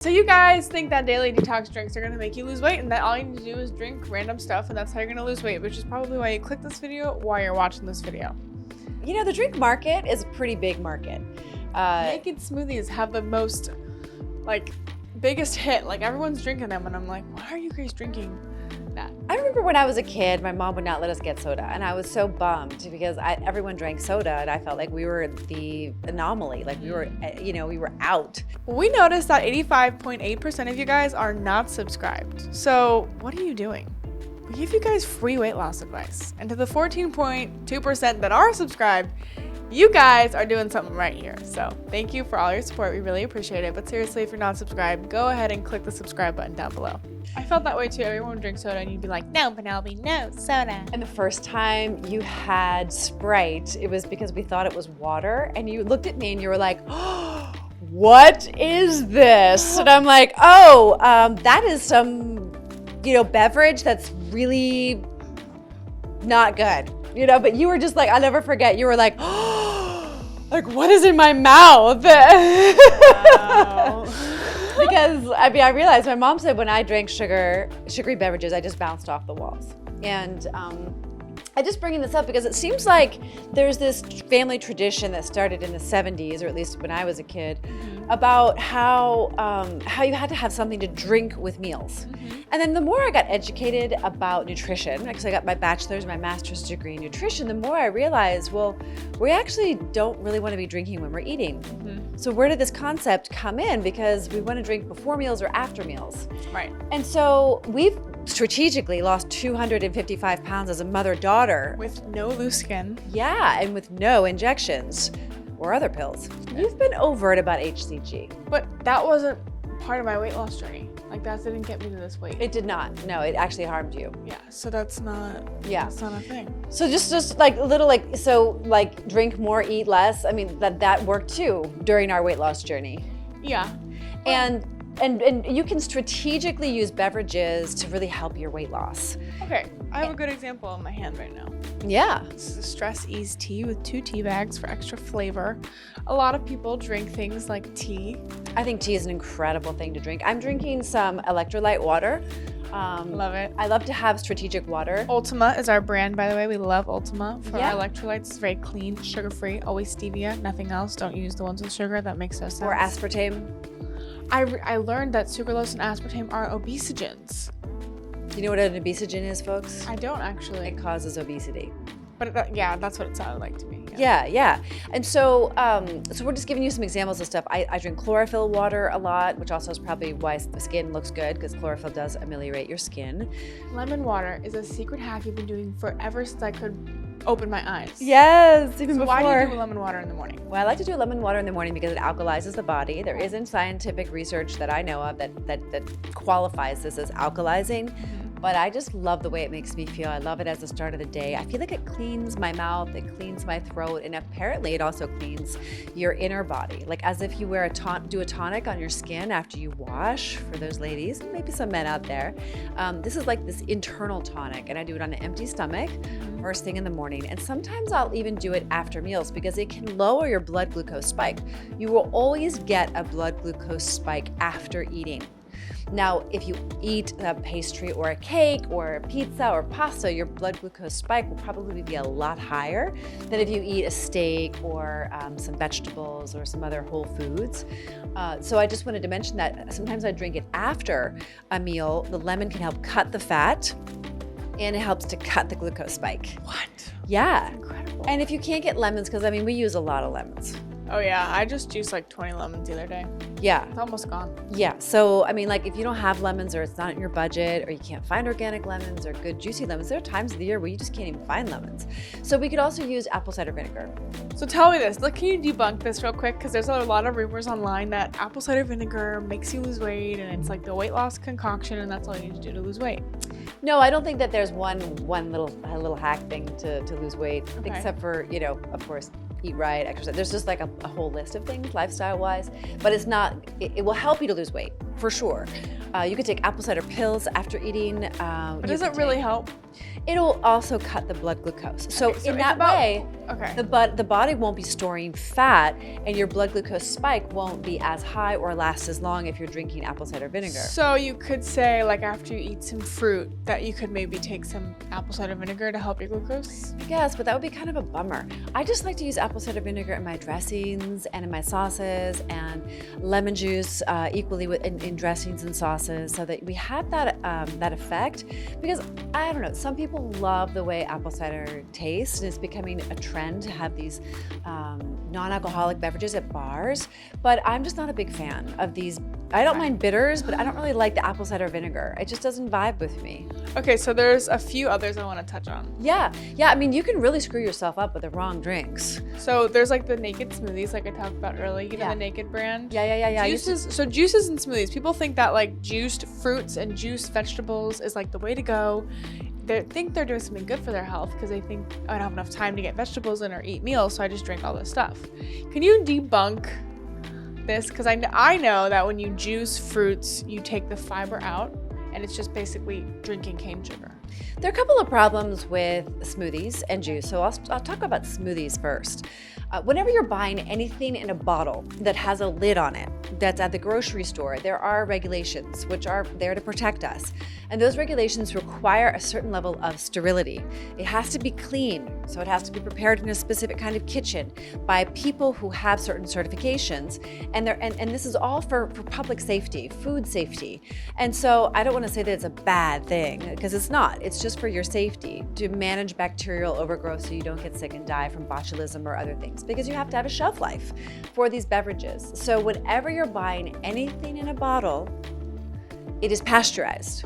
So you guys think that daily detox drinks are going to make you lose weight and that all you need to do is drink random stuff and that's how you're going to lose weight, which is probably why you click this video while you're watching this video. You know, the drink market is a pretty big market. Naked smoothies have the most, biggest hit. Like, everyone's drinking them and I'm like, why are you guys drinking that? I remember when I was a kid, my mom would not let us get soda, and I was so bummed because everyone drank soda, and I felt like we were the anomaly. Like we were out. We noticed that 85.8% of you guys are not subscribed. So what are you doing? We give you guys free weight loss advice. And to the 14.2% that are subscribed, you guys are doing something right here. So thank you for all your support. We really appreciate it. But seriously, if you're not subscribed, go ahead and click the subscribe button down below. I felt that way too. Everyone would drink soda and you'd be like, no, Penelope, no soda. And the first time you had Sprite, it was because we thought it was water. And you looked at me and you were like, oh, what is this? And I'm like, oh, that is some, beverage that's really not good. But you were just like, I'll never forget. You were like, oh, like, what is in my mouth? Wow. Because, I realized my mom said when I drank sugary beverages, I just bounced off the walls. And I just bringing this up because it seems like there's this family tradition that started in the 70s, or at least when I was a kid, about how you had to have something to drink with meals. And then the more I got educated about nutrition, because I got my bachelor's, my master's degree in nutrition, the more I realized, well, we actually don't really want to be drinking when we're eating. So where did this concept come in? Because we want to drink before meals or after meals. Right. And so we've strategically lost 255 pounds as a mother-daughter. With no loose skin. Yeah, and with no injections or other pills. You've been overt about HCG. But that wasn't part of my weight loss journey. Like, that didn't get me to this weight. It did not. No, it actually harmed you. Yeah, so that's not a thing. So just like a little drink more, eat less. I mean, that worked too during our weight loss journey. Yeah. And you can strategically use beverages to really help your weight loss. Okay, I have a good example in my hand right now. Yeah. This is a Stress Ease tea with 2 tea bags for extra flavor. A lot of people drink things like tea. I think tea is an incredible thing to drink. I'm drinking some electrolyte water. Love it. I love to have strategic water. Ultima is our brand, by the way. We love Ultima for Yeah. our electrolytes. It's very clean, sugar-free, always stevia, nothing else. Don't use the ones with sugar. That makes no sense. Or aspartame. I learned that sucralose and aspartame are obesogens. You know what an obesogen is, folks? I don't actually. It causes obesity. But that's what it sounded like to me. Yeah. And so we're just giving you some examples of stuff. I drink chlorophyll water a lot, which also is probably why the skin looks good, because chlorophyll does ameliorate your skin. Lemon water is a secret hack I've been doing forever since I could open my eyes. Yes, even So before. why do you do lemon water in the morning? Well, I like to do lemon water in the morning because it alkalizes the body. There isn't scientific research that I know of that qualifies this as alkalizing. But I just love the way it makes me feel. I love it as the start of the day. I feel like it cleans my mouth, it cleans my throat, and apparently it also cleans your inner body. Like as if you do a tonic on your skin after you wash, for those ladies, and maybe some men out there. This is like this internal tonic, and I do it on an empty stomach, first thing in the morning. And sometimes I'll even do it after meals because it can lower your blood glucose spike. You will always get a blood glucose spike after eating. Now, if you eat a pastry or a cake or a pizza or pasta, your blood glucose spike will probably be a lot higher than if you eat a steak or some vegetables or some other whole foods. So I just wanted to mention that sometimes I drink it after a meal. The lemon can help cut the fat and it helps to cut the glucose spike. What? Yeah. Incredible. And if you can't get lemons, because we use a lot of lemons. Oh yeah, I just juiced like 20 lemons the other day. Yeah. It's almost gone. Yeah, so if you don't have lemons or it's not in your budget or you can't find organic lemons or good juicy lemons, there are times of the year where you just can't even find lemons. So we could also use apple cider vinegar. So tell me this, can you debunk this real quick? Because there's a lot of rumors online that apple cider vinegar makes you lose weight and it's like the weight loss concoction and that's all you need to do to lose weight. No, I don't think that there's one little hack thing to lose weight, Okay. except for, of course, eat right, exercise. There's just like a whole list of things lifestyle-wise, but it's not, it will help you to lose weight, for sure. You could take apple cider pills after eating. But does it really help? It'll also cut the blood glucose. So Okay, so in it's that about- way, okay. the body won't be storing fat, and your blood glucose spike won't be as high or last as long if you're drinking apple cider vinegar. So you could say, like, after you eat some fruit, that you could maybe take some apple cider vinegar to help your glucose? I guess, but that would be kind of a bummer. I just like to use apple cider vinegar in my dressings and in my sauces, and lemon juice equally in dressings and sauces, so that we have that effect. Because I don't know, some people love the way apple cider tastes, and it's becoming a trend to have these non-alcoholic beverages at bars. But I'm just not a big fan of these. I don't mind bitters, but I don't really like the apple cider vinegar. It just doesn't vibe with me. Okay, so there's a few others I want to touch on. Yeah. I mean, you can really screw yourself up with the wrong drinks. So there's like the naked smoothies, like I talked about earlier. You know, Yeah. the naked brand. Yeah. Juices. So juices and smoothies. People think that like juiced fruits and juiced vegetables is like the way to go. They think they're doing something good for their health because they think, I don't have enough time to get vegetables in or eat meals, so I just drink all this stuff. Can you debunk this? Because I know that when you juice fruits, you take the fiber out, and it's just basically drinking cane sugar. There are a couple of problems with smoothies and juice, so I'll talk about smoothies first. Whenever you're buying anything in a bottle that has a lid on it, that's at the grocery store, there are regulations which are there to protect us. And those regulations require a certain level of sterility. It has to be clean, so it has to be prepared in a specific kind of kitchen by people who have certain certifications. And this is all for public safety, food safety. And so I don't want to say that it's a bad thing, because it's not. It's just for your safety, to manage bacterial overgrowth so you don't get sick and die from botulism or other things, because you have to have a shelf life for these beverages. So whenever you're buying anything in a bottle, it is pasteurized.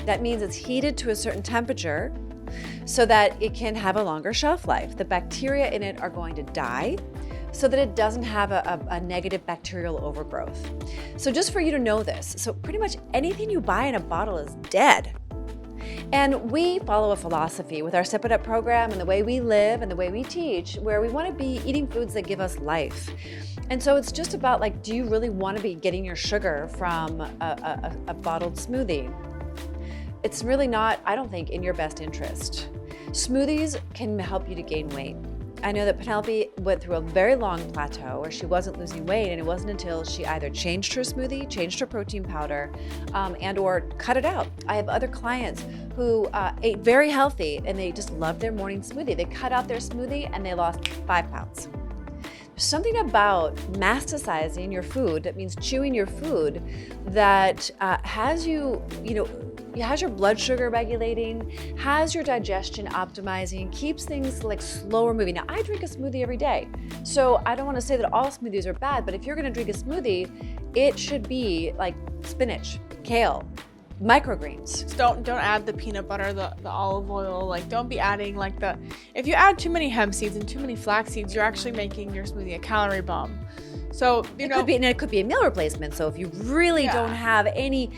That means it's heated to a certain temperature so that it can have a longer shelf life. The bacteria in it are going to die so that it doesn't have a negative bacterial overgrowth. So just for you to know this, so pretty much anything you buy in a bottle is dead. And we follow a philosophy with our Sip It Up program and the way we live and the way we teach, where we want to be eating foods that give us life. And so it's just about, like, do you really want to be getting your sugar from a bottled smoothie? It's really not, I don't think, in your best interest. Smoothies can help you to gain weight. I know that Penelope went through a very long plateau where she wasn't losing weight, and it wasn't until she either changed her smoothie, changed her protein powder, and or cut it out. I have other clients who ate very healthy and they just loved their morning smoothie. They cut out their smoothie and they lost 5 pounds. There's something about masticizing your food, that means chewing your food, that has you, has your blood sugar regulating, has your digestion optimizing, keeps things like slower moving. Now, I drink a smoothie every day, so I don't want to say that all smoothies are bad, but if you're going to drink a smoothie, it should be like spinach, kale, microgreens. Don't add the peanut butter, the olive oil. Like, don't be adding if you add too many hemp seeds and too many flax seeds, you're actually making your smoothie a calorie bomb. So it could be a meal replacement. So if you really don't have any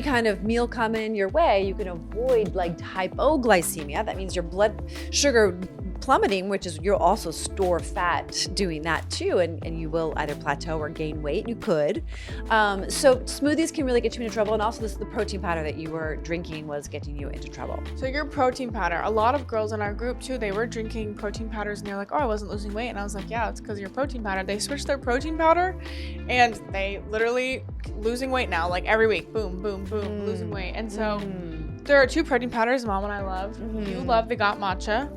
kind of meal coming in your way, you can avoid like hypoglycemia. That means your blood sugar plummeting, which is you'll also store fat doing that too, and you will either plateau or gain weight. You could. So smoothies can really get you into trouble, and also the protein powder that you were drinking was getting you into trouble. So your protein powder, a lot of girls in our group too, they were drinking protein powders and they're like, oh, I wasn't losing weight. And I was like, yeah, it's because of your protein powder. They switched their protein powder and they literally losing weight now, like every week, boom, boom, boom, losing weight. And so there are 2 protein powders Mom and I love. You love the Got Matcha.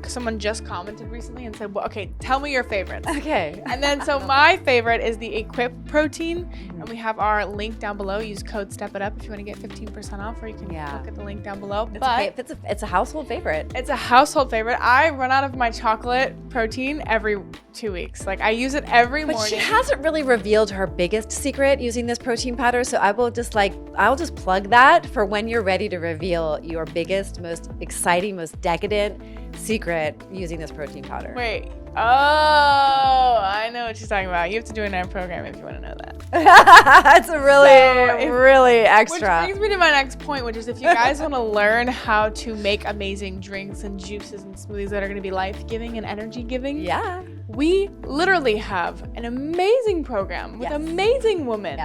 Someone just commented recently and said, well, okay, tell me your favorites. Okay. And then so my favorite is the Equip protein, and we have our link down below. Use code STEPITUP if you want to get 15% off, or you can look at the link down below. It's a household favorite. It's a household favorite. I run out of my chocolate protein every 2 weeks. Like, I use it every morning. But she hasn't really revealed her biggest secret using this protein powder, so I'll just plug that for when you're ready to reveal your biggest, most exciting, most decadent secret using this protein powder. Wait. Oh, I know what she's talking about. You have to do another program if you want to know that. It's really extra. Which brings me to my next point, which is if you guys want to learn how to make amazing drinks and juices and smoothies that are going to be life-giving and energy-giving, we literally have an amazing program with amazing women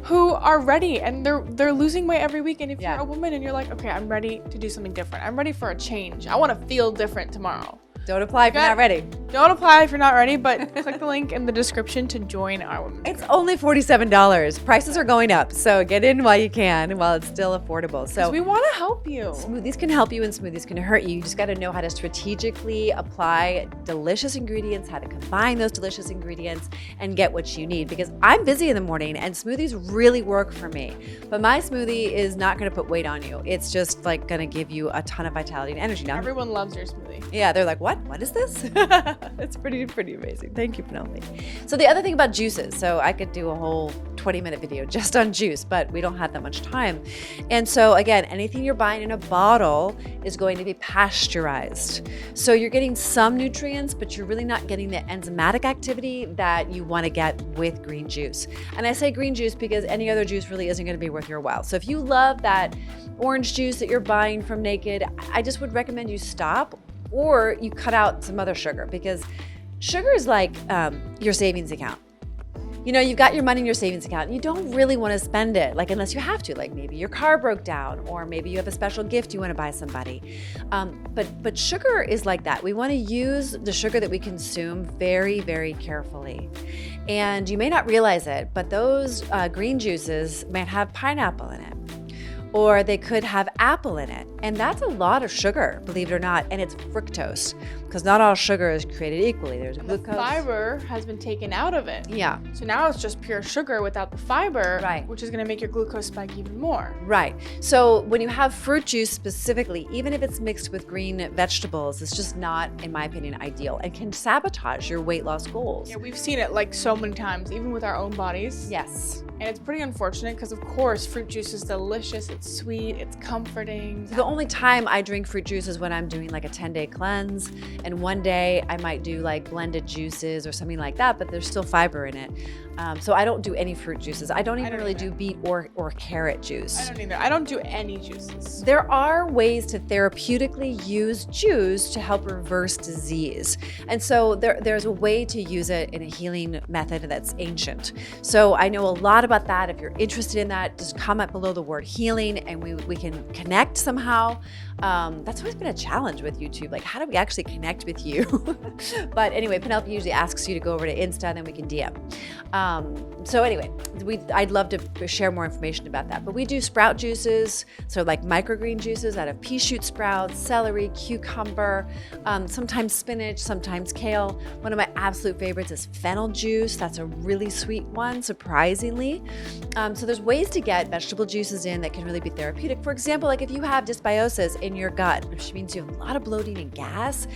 who are ready and they're losing weight every week. And if Yeah. you're a woman and you're like, okay, I'm ready to do something different. I'm ready for a change. I want to feel different tomorrow. Don't apply if you're not ready. Don't apply if you're not ready, but click the link in the description to join our women's It's group. only $47. Prices are going up, so get in while you can, while it's still affordable. So We want to help you. smoothies can help you and smoothies can hurt you. You just got to know how to strategically apply delicious ingredients, how to combine those delicious ingredients and get what you need. Because I'm busy in the morning and smoothies really work for me. But my smoothie is not going to put weight on you. It's just like going to give you a ton of vitality and energy. Now, Everyone loves your smoothie. yeah, they're like, what? What is this? It's pretty amazing. Thank you, Penelope. So the other thing about juices, so I could do a whole 20-minute video just on juice, but we don't have that much time. And so again, anything you're buying in a bottle is going to be pasteurized. So you're getting some nutrients, but you're really not getting the enzymatic activity that you want to get with green juice. And I say green juice because any other juice really isn't going to be worth your while. So if you love that orange juice that you're buying from Naked, I just would recommend you stop, or you cut out some other sugar, because sugar is like your savings account. You know, you've got your money in your savings account and you don't really want to spend it, like unless you have to, like maybe your car broke down or maybe you have a special gift you want to buy somebody. But sugar is like that. We want to use the sugar that we consume very, very carefully. And you may not realize it, but those green juices might have pineapple in it, or they could have apple in it. And that's a lot of sugar, believe it or not. And it's fructose, because not all sugar is created equally. There's The glucose. fiber has been taken out of it. Yeah, So now it's just pure sugar without the fiber, Right. which is going to make your glucose spike even more. right. So when you have fruit juice specifically, even if it's mixed with green vegetables, it's just not, in my opinion, ideal and can sabotage your weight loss goals. Yeah, we've seen it like so many times, even with our own bodies. Yes. And it's pretty unfortunate because, of course, fruit juice is delicious. It's sweet. It's comforting. The only time I drink fruit juice is when I'm doing like a 10-day cleanse, and one day I might do like blended juices or something like that, but there's still fiber in it. So I don't do any fruit juices. I don't even really do beet or carrot juice. I don't either. I don't do any juices. There are ways to therapeutically use juice to help reverse disease. And so there's a way to use it in a healing method that's ancient. So I know a lot about that. If you're interested in that, just comment below the word healing and we can connect somehow. That's always been a challenge with YouTube. Like, how do we actually connect with you? But anyway, Penelope usually asks you to go over to Insta and then we can DM. So anyway, I'd love to share more information about that. But we do sprout juices, so like microgreen juices out of pea shoot sprouts, celery, cucumber, sometimes spinach, sometimes kale. One of my absolute favorites is fennel juice. That's a really sweet one, surprisingly. So there's ways to get vegetable juices in that can really be therapeutic. For example, like if you have dysbiosis in your gut, which means you have a lot of bloating and gas,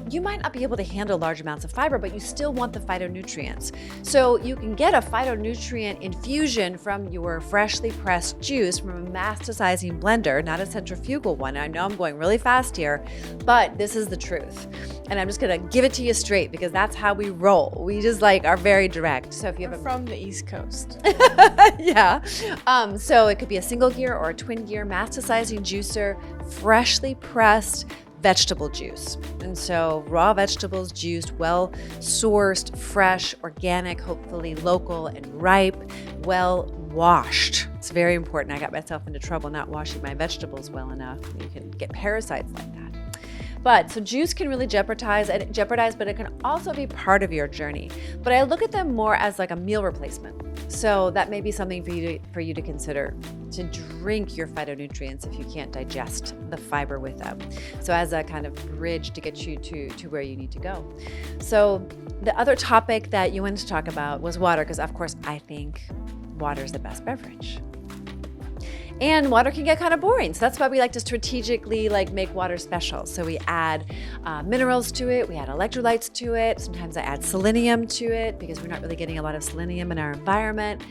you might not be able to handle large amounts of fiber, but you still want the phytonutrients. So you can get a phytonutrient infusion from your freshly pressed juice from a masticizing blender, not a centrifugal one. I know I'm going really fast here, but this is the truth. And I'm just gonna give it to you straight because that's how we roll. We just like are very direct. So if you have We're from the East Coast. yeah. So it could be a single gear or a twin gear masticizing juicer, freshly pressed vegetable juice. And so raw vegetables juiced, well sourced, fresh, organic, hopefully local and ripe, well washed. It's very important. I got myself into trouble not washing my vegetables well enough. You can get parasites like that. But so juice can really jeopardize, but it can also be part of your journey. But I look at them more as like a meal replacement. So that may be something for you to consider, to drink your phytonutrients if you can't digest the fiber with them. So as a kind of bridge to get you to where you need to go. So the other topic that you wanted to talk about was water, because of course I think water is the best beverage. And water can get kind of boring. So that's why we like to strategically like make water special. So we add minerals to it. We add electrolytes to it. Sometimes I add selenium to it because we're not really getting a lot of selenium in our environment.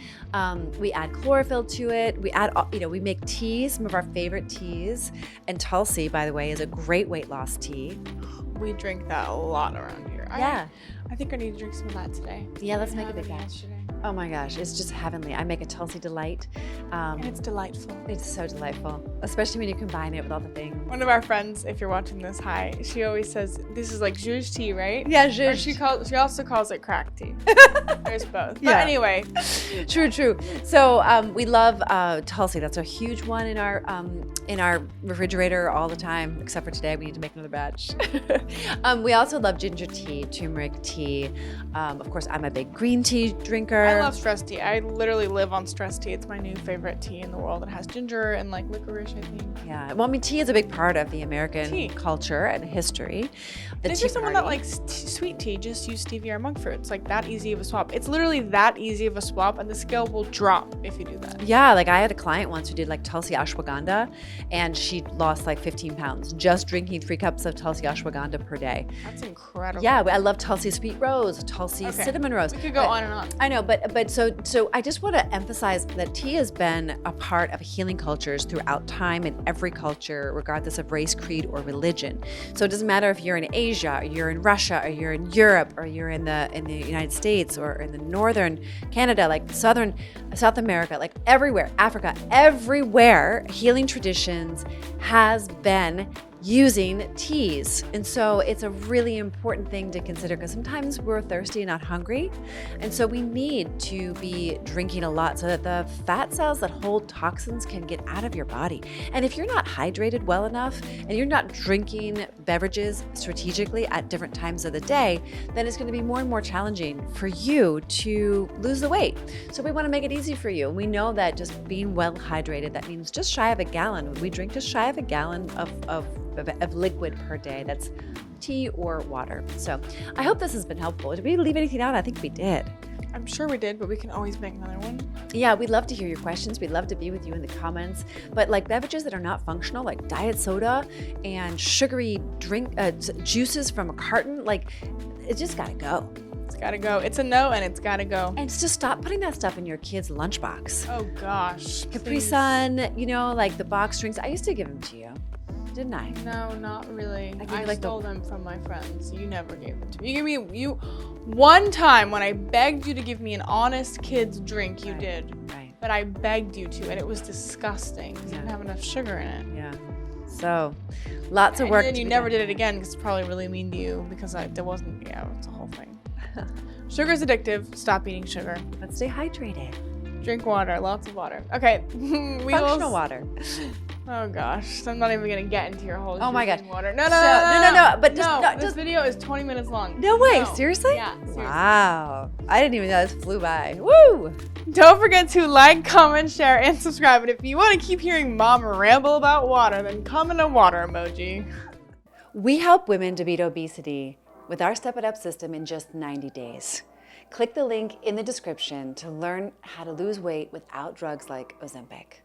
We add chlorophyll to it. We add, we make teas, some of our favorite teas. And Tulsi, by the way, is a great weight loss tea. We drink that a lot around here. Yeah. I think I need to drink some of that today. Yeah, let's Didn't make a have big any batch. yesterday. Oh my gosh, it's just heavenly. I make a Tulsi Delight. And it's delightful. It's so delightful, especially when you combine it with all the things. One of our friends, if you're watching this, hi, she always says, this is like zhuzh tea, right? Yeah, Or zhuzh. she also calls it crack tea. There's both. But Yeah. anyway, True. So we love Tulsi. That's a huge one in our refrigerator all the time, except for today. We need to make another batch. We also love ginger tea, turmeric tea. Of course, I'm a big green tea drinker. I love stress tea. I literally live on stress tea. It's my new favorite tea in the world. It has ginger and like licorice, I think. Yeah, well, I mean, tea is a big part of the American Tea. culture and history. The And if Tea you're someone that Party. likes sweet tea, just use stevia or monk fruit. It's like that easy of a swap. It's literally that easy of a swap, and the scale will drop if you do that. Yeah, like I had a client once who did like Tulsi ashwagandha, and she lost like 15 pounds just drinking 3 cups of Tulsi ashwagandha per day. That's incredible. Yeah, I love Tulsi sweet rose, Tulsi Okay. cinnamon rose. We could go on and on. I know, but so I just want to emphasize that tea has been a part of healing cultures throughout time in every culture, regardless of race, creed, or religion. So it doesn't matter if you're in Asia, or you're in Russia, or you're in Europe, or you're in the United States, or in the northern Canada, like South America, like everywhere, Africa, everywhere, healing traditions has been using teas. And so it's a really important thing to consider because sometimes we're thirsty and not hungry. And so we need to be drinking a lot so that the fat cells that hold toxins can get out of your body. And if you're not hydrated well enough and you're not drinking beverages strategically at different times of the day, then it's going to be more and more challenging for you to lose the weight. So we want to make it easy for you. We know that just being well hydrated, that means just shy of a gallon. We drink just shy of a gallon of liquid per day. That's tea or water. So I hope this has been helpful. Did we leave anything out? I think we did. I'm sure we did, but we can always make another one. Yeah, we'd love to hear your questions. We'd love to be with you in the comments. But like beverages that are not functional, like diet soda and sugary juices from a carton, like it just gotta go. It's gotta go. It's a no, and it's gotta go. And just stop putting that stuff in your kid's lunchbox. Oh gosh. Capri please. Sun, like the box drinks. I used to give them to you, didn't I? No, not really. I gave you, I like, stole them from my friends. You never gave them to me. You one time when I begged you to give me an honest kid's drink, you Right. did. Right. But I begged you to, and it was disgusting. 'Cause It Yeah. didn't have enough sugar in it. Yeah. So, lots of And work. then to you be never done. did it again because it's probably really mean to you because there wasn't. Yeah, it's a whole thing. Sugar's addictive. Stop eating sugar. But stay hydrated. Drink water. Lots of water. Okay. Functional water. Oh gosh, I'm not even gonna get into your whole. Oh my drinking gosh. water. No. But just, No, no, this just video is 20 minutes long. no way. No. Seriously? Yeah. Seriously. Wow. I didn't even know this flew by. Woo! Don't forget to like, comment, share, and subscribe. And if you want to keep hearing Mom ramble about water, then comment a water emoji. We help women to beat obesity with our Step It Up system in just 90 days. Click the link in the description to learn how to lose weight without drugs like Ozempic.